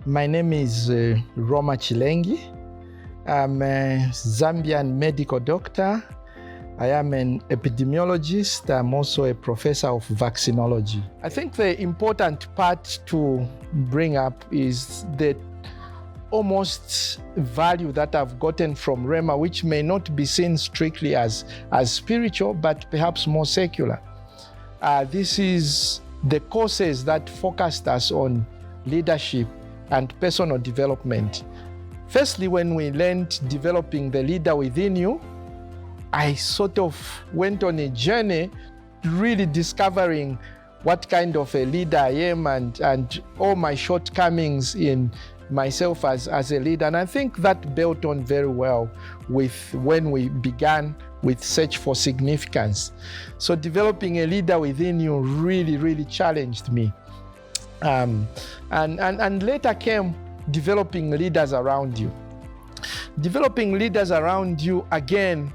My name is Roma Chilengi. I'm a Zambian medical doctor. I am an epidemiologist. I'm also a professor of vaccinology. I think the important part to bring up is the almost value that I've gotten from RHEMA, which may not be seen strictly as spiritual, but perhaps more secular. This is the courses that focused us on leadership and personal development. Firstly, when we learned developing the leader within you, I sort of went on a journey really discovering what kind of a leader I am and all my shortcomings in myself as a leader. And I think that built on very well with when we began with Search for Significance. So developing a leader within you really challenged me. And later came developing leaders around you. Developing leaders around you, again,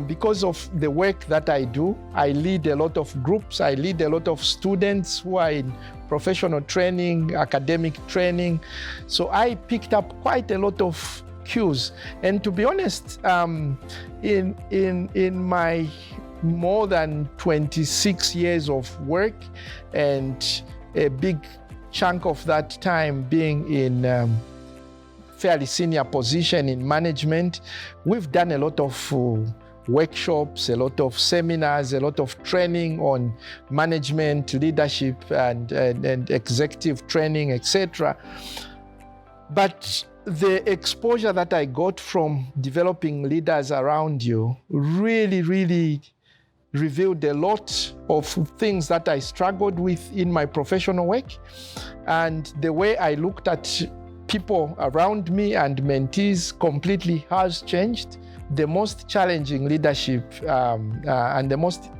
because of the work that I do, I lead a lot of groups, I lead a lot of students who are in professional training, academic training. So I picked up quite a lot of cues. And to be honest, in my more than 26 years of work, and a big chunk of that time being in fairly senior position in management, we've done a lot of workshops, a lot of seminars, a lot of training on management, leadership, and executive training, etc. But the exposure that I got from developing leaders around you really revealed a lot of things that I struggled with in my professional work. And the way I looked at people around me and mentees completely has changed. The most challenging leadership and the most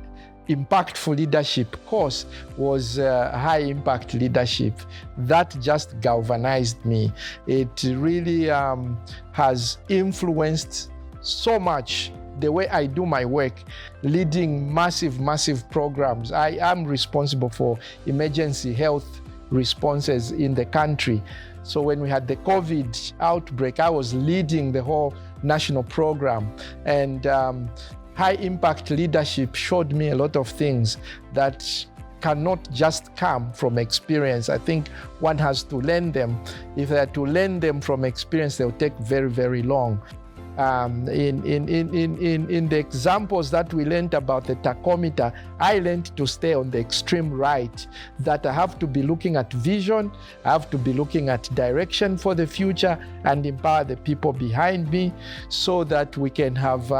impactful leadership course was high impact leadership. That just galvanized me. It really has influenced so much the way I do my work, leading massive programs. I am responsible for emergency health responses in the country. So when we had the COVID outbreak, I was leading the whole national program. And high impact leadership showed me a lot of things that cannot just come from experience. I think one has to learn them. If they are to learn them from experience, they'll take very long. In the examples that we learned about the tachometer, I learned to stay on the extreme right, that I have to be looking at vision, I have to be looking at direction for the future and empower the people behind me so that we can have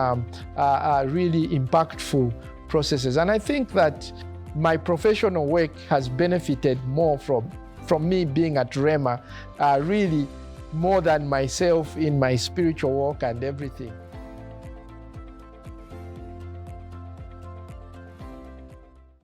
really impactful processes. And I think that my professional work has benefited more from me being at RHEMA, really more than myself in my spiritual walk and everything.